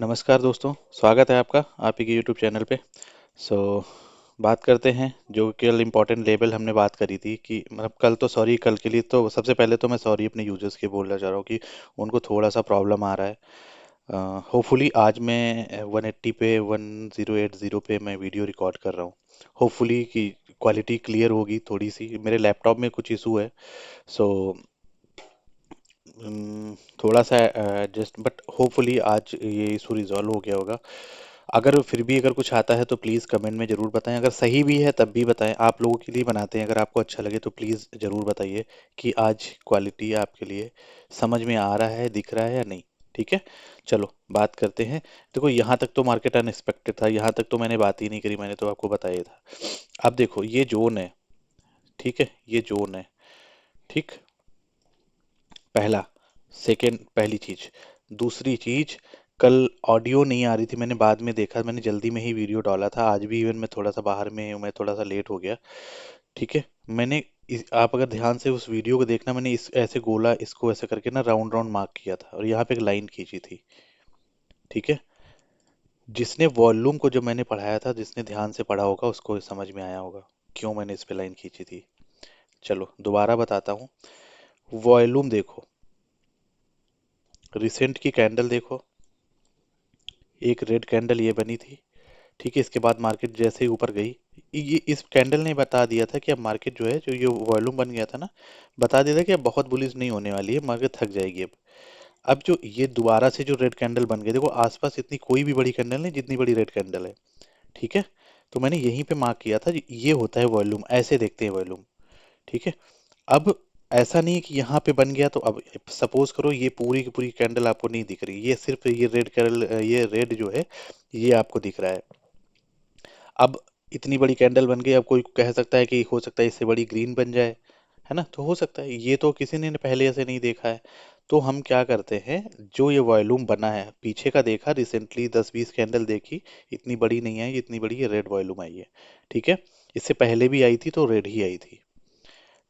नमस्कार दोस्तों, स्वागत है आपका आप ही के यूट्यूब चैनल पे। सो बात करते हैं जो कल इम्पोर्टेंट लेवल हमने बात करी थी कि मतलब कल तो सॉरी, कल के लिए तो सबसे पहले तो मैं सॉरी अपने यूजर्स के बोलना चाह रहा हूँ कि उनको थोड़ा सा प्रॉब्लम आ रहा है। होपफुली आज मैं 180 पे 1080 पे मैं वीडियो रिकॉर्ड कर रहा हूँ। होपफुली कि क्वालिटी क्लियर होगी। थोड़ी सी मेरे लैपटॉप में कुछ इशू है। सो थोड़ा सा जस्ट बट होपफुली आज ये इशू रिजॉल्व हो गया होगा। अगर फिर भी अगर कुछ आता है तो प्लीज़ कमेंट में ज़रूर बताएं। अगर सही भी है तब भी बताएं। आप लोगों के लिए बनाते हैं, अगर आपको अच्छा लगे तो प्लीज़ ज़रूर बताइए कि आज क्वालिटी आपके लिए समझ में आ रहा है, दिख रहा है या नहीं। ठीक है, चलो बात करते हैं। देखो, यहाँ तक तो मार्केट अनएक्सपेक्टेड था, यहाँ तक तो मैंने बात ही नहीं करी, मैंने तो आपको बताया था। अब देखो ये जोन है, ठीक है, ये जोन है, ठीक। पहला, सेकेंड, पहली चीज। दूसरी चीज, कल ऑडियो नहीं आ रही थी, मैंने बाद में देखा, मैंने जल्दी में ही वीडियो डाला था। आज भी इवन मैं थोड़ा सा बाहर में हूं, मैं थोड़ा सा लेट हो गया। ठीक है, आप अगर ध्यान से उस वीडियो को देखना, मैंने इस ऐसे गोला इसको ऐसे करके ना राउंड राउंड मार्क किया था और यहाँ पे एक लाइन खींची थी। ठीक है, जिसने वॉल्यूम को जो मैंने पढ़ाया था, जिसने ध्यान से पढ़ा होगा उसको समझ में आया होगा क्यों मैंने इस पे लाइन खींची थी। चलो दोबारा बताता हूँ। वॉल्यूम देखो, रिसेंट की कैंडल देखो, एक रेड कैंडल ये बनी थी। ठीक है, इसके बाद मार्केट जैसे ही ऊपर गई, ये इस कैंडल ने बता दिया था कि अब मार्केट जो है, जो ये वॉल्यूम बन गया था ना, बता दिया था कि अब बहुत बुलिश नहीं होने वाली है, मार्केट थक जाएगी अब जो ये दोबारा से जो रेड कैंडल बन गई, देखो आसपास इतनी कोई भी बड़ी कैंडल नहीं जितनी बड़ी रेड कैंडल है। ठीक है, तो मैंने यहीं पे मार्क किया था, ये होता है वॉल्यूम, ऐसे देखते हैं वॉल्यूम। ठीक है, अब ऐसा नहीं है कि यहाँ पे बन गया तो अब सपोज करो ये पूरी की पूरी कैंडल आपको नहीं दिख रही, ये सिर्फ ये रेड कैंडल, ये रेड जो है ये आपको दिख रहा है। अब इतनी बड़ी कैंडल बन गई, अब कोई कह सकता है कि हो सकता है इससे बड़ी ग्रीन बन जाए, है ना, तो हो सकता है, ये तो किसी ने पहले ऐसे नहीं देखा है। तो हम क्या करते हैं, जो ये वॉल्यूम बना है पीछे का देखा, रिसेंटली 10-20 कैंडल देखी, इतनी बड़ी नहीं आई, इतनी बड़ी ये रेड वॉल्यूम आई है। ठीक है, इससे पहले भी आई थी तो रेड ही आई थी।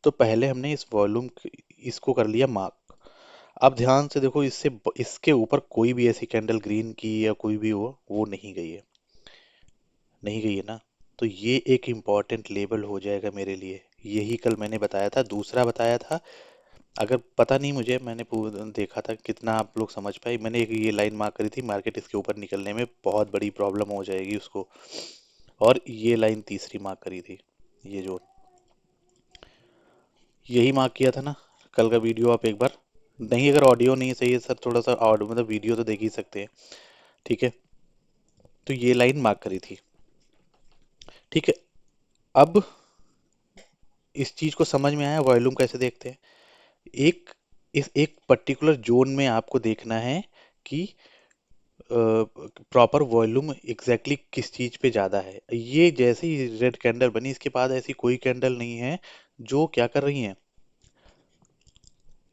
तो पहले हमने इस वॉल्यूम इसको कर लिया मार्क। अब ध्यान से देखो, इसके ऊपर कोई भी ऐसी कैंडल ग्रीन की या कोई भी हो, वो नहीं गई है, नहीं गई है ना। तो ये एक इम्पॉर्टेंट लेवल हो जाएगा मेरे लिए। यही कल मैंने बताया था, दूसरा बताया था। अगर पता नहीं मुझे, मैंने पूरा देखा था कितना आप लोग समझ पाए। मैंने एक ये लाइन मार्क करी थी, मार्केट इसके ऊपर निकलने में बहुत बड़ी प्रॉब्लम हो जाएगी उसको। और ये लाइन तीसरी मार्क करी थी, ये जो यही मार्क किया था ना। कल का वीडियो आप एक बार, नहीं अगर ऑडियो नहीं सही है सर, थोड़ा सा ऑडियो मतलब वीडियो तो देख ही सकते हैं। ठीक है, तो ये लाइन मार्क करी थी। ठीक है, अब इस चीज को समझ में आया वॉल्यूम कैसे देखते हैं। एक इस एक पर्टिकुलर जोन में आपको देखना है कि प्रॉपर वॉल्यूम एग्जैक्टली किस चीज पे ज्यादा है। ये जैसे ही रेड कैंडल बनी, इसके बाद ऐसी कोई कैंडल नहीं है जो क्या कर रही है,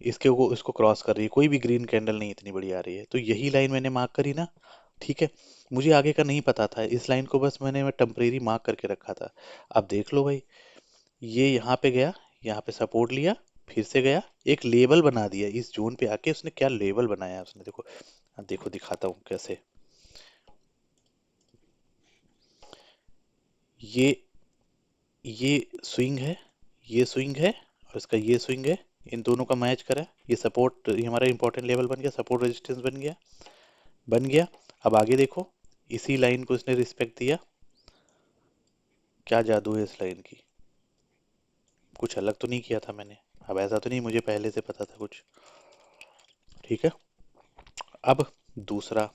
इसको क्रॉस कर रही है। कोई भी ग्रीन कैंडल नहीं इतनी बड़ी आ रही है, तो यही लाइन मैंने मार्क करी ना। ठीक है, मुझे आगे का नहीं पता था, इस लाइन को बस मैं टेम्परेरी मार्क करके रखा था। अब देख लो भाई, ये यहाँ पे गया, यहाँ पे सपोर्ट लिया, फिर से गया, एक लेवल बना दिया इस जोन पे आके। उसने क्या लेवल बनाया उसने, देखो। देखो दिखाता हूँ कैसे। ये ये स्विंग है, ये स्विंग है, और इसका ये स्विंग है। इन दोनों का मैच करा, ये सपोर्ट, ये हमारा इंपॉर्टेंट लेवल बन गया, सपोर्ट रेजिस्टेंस बन गया, बन गया। अब आगे देखो, इसी लाइन को इसने रिस्पेक्ट दिया। क्या जादू है इस लाइन की, कुछ अलग तो नहीं किया था मैंने। अब ऐसा तो नहीं मुझे पहले से पता था कुछ। ठीक है, अब दूसरा,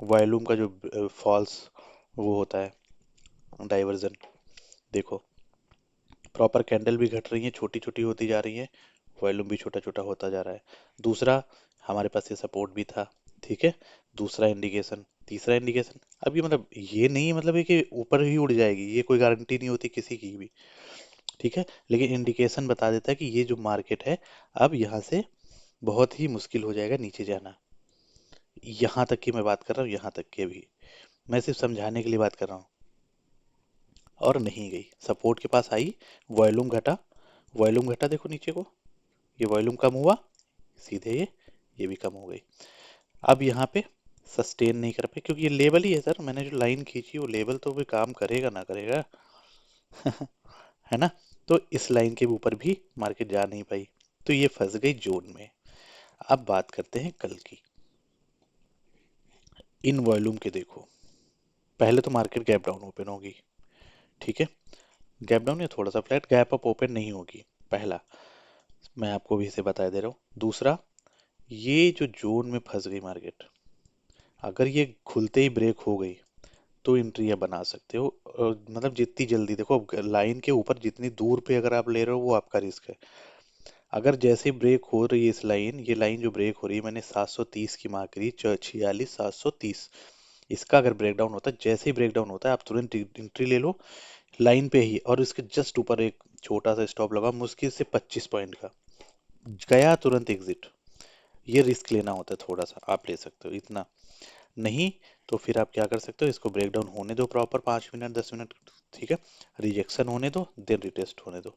वॉल्यूम का जो फॉल्स वो होता है, डाइवर्जन। देखो, प्रॉपर कैंडल भी घट रही है, छोटी छोटी होती जा रही है, वॉल्यूम भी छोटा छोटा होता जा रहा है। दूसरा, हमारे पास ये सपोर्ट भी था। ठीक है, दूसरा इंडिकेशन, तीसरा इंडिकेशन। अब ये मतलब ये नहीं मतलब है कि ऊपर ही उड़ जाएगी, ये कोई गारंटी नहीं होती किसी की भी। ठीक है, लेकिन इंडिकेशन बता देता है कि ये जो मार्केट है, अब यहाँ से बहुत ही मुश्किल हो जाएगा नीचे जाना। यहाँ तक की मैं बात कर रहा हूँ, यहाँ तक की भी मैं सिर्फ समझाने के लिए बात कर रहा हूँ। और नहीं गई, सपोर्ट के पास आई, वॉल्यूम घटा, वॉल्यूम घटा, देखो नीचे को, ये वॉल्यूम कम हुआ, सीधे ये भी कम हो गई। अब यहाँ पे सस्टेन नहीं कर पाए क्योंकि ये लेवल ही है सर, मैंने जो लाइन खींची वो लेवल तो भी काम करेगा ना करेगा। है ना। तो इस लाइन के ऊपर भी मार्केट जा नहीं पाई, तो ये फंस गई जोन में। अब बात करते हैं कल की। इन वॉल्यूम के देखो, पहले तो मार्केट गैप डाउन ओपन होगी, ठीक है। गैप डाउन या थोड़ा सा फ्लैट, गैप अप ओपन नहीं होगी, पहला मैं आपको भी इसे बता दे रहा हूँ। दूसरा, ये जो जोन में फंस गई मार्केट, अगर ये खुलते ही ब्रेक हो गई तो एंट्री आप बना सकते हो। मतलब जितनी जल्दी देखो, अब लाइन के ऊपर जितनी दूर पे अगर आप ले रहे हो वो आपका रिस्क है। अगर जैसे ब्रेक हो रही है इस लाइन, ये लाइन जो ब्रेक हो रही है मैंने 730 की मार्क करी, 46 730, इसका अगर ब्रेक डाउन होता है, जैसे ही ब्रेक डाउन होता है आप तुरंत एंट्री ले लो लाइन पे ही, और इसके जस्ट ऊपर एक छोटा सा स्टॉप लगा मुश्किल से 25 पॉइंट का, गया तुरंत एग्जिट। ये रिस्क लेना होता है थोड़ा सा, आप ले सकते हो इतना। नहीं तो फिर आप क्या कर सकते हो, इसको ब्रेक डाउन होने दो प्रॉपर 5 मिनट 10 मिनट, ठीक है। रिजेक्शन होने दो, देन रिटेस्ट होने दो।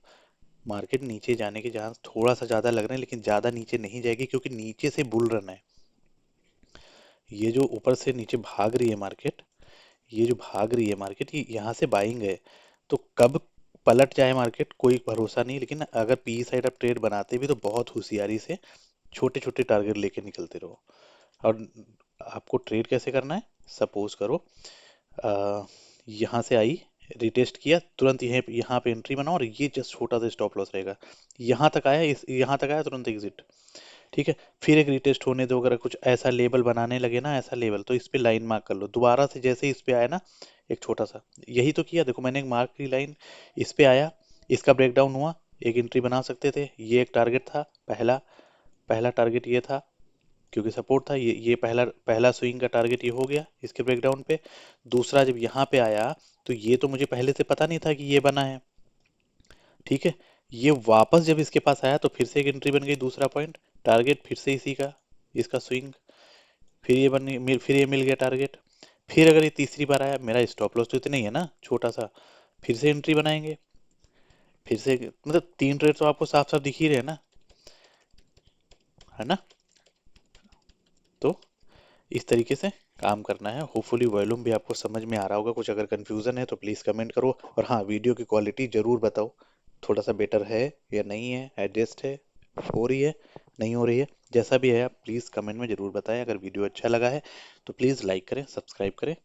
मार्केट नीचे जाने के चांस थोड़ा सा ज्यादा लग रहे हैं, लेकिन ज्यादा नीचे नहीं जाएगी क्योंकि नीचे से बुल रन है। ये जो ऊपर से नीचे भाग रही है मार्केट, ये जो भाग रही है मार्केट, ये यहाँ से बाइंग है। तो कब पलट जाए मार्केट कोई भरोसा नहीं, लेकिन अगर पी साइड आप ट्रेड बनाते भी तो बहुत होशियारी से छोटे छोटे टारगेट लेके निकलते रहो। और आपको ट्रेड कैसे करना है, सपोज करो यहाँ से आई, रिटेस्ट किया, तुरंत यहाँ पे एंट्री बनाओ, और ये जस्ट छोटा सा स्टॉप लॉस रहेगा। यहाँ तक आया, इस यहाँ तक आया तुरंत एग्जिट, ठीक है। फिर एक रिटेस्ट होने दो, अगर कुछ ऐसा लेवल बनाने लगे ना, ऐसा लेवल, तो इस पे लाइन मार्क कर लो दोबारा से, जैसे ही इस पे आया ना एक छोटा सा, यही तो किया देखो मैंने, एक मार्क की लाइन, इस पे आया, इसका ब्रेकडाउन हुआ, एक एंट्री बना सकते थे, ये एक टारगेट था पहला, पहला टारगेट ये था क्योंकि सपोर्ट था, ये पहला पहला स्विंग का टारगेट ये हो गया इसके ब्रेकडाउन पे। दूसरा जब यहाँ पे आया, तो ये तो मुझे पहले से पता नहीं था कि ये बना है, ठीक है। ये वापस जब इसके पास आया तो फिर से एक एंट्री बन गई, दूसरा पॉइंट, टारगेट फिर से इसी का, इसका स्विंग, फिर ये फिर ये मिल गया टारगेट। फिर अगर ये तीसरी बार आया, मेरा स्टॉप लॉस तो इतना ही है ना छोटा सा, फिर से एंट्री बनाएंगे, फिर से, मतलब 3 ट्रेड तो आपको साफ साफ दिख ही रहे हैं ना, है ना। तो इस तरीके से काम करना है। होपफुली वॉल्यूम भी आपको समझ में आ रहा होगा, कुछ अगर कंफ्यूजन है तो प्लीज़ कमेंट करो, और हाँ वीडियो की क्वालिटी ज़रूर बताओ, थोड़ा सा बेटर है या नहीं है, एडजस्ट है, हो रही है, नहीं हो रही है, जैसा भी है आप प्लीज़ कमेंट में ज़रूर बताएं। अगर वीडियो अच्छा लगा है तो प्लीज़ लाइक करें, सब्सक्राइब करें।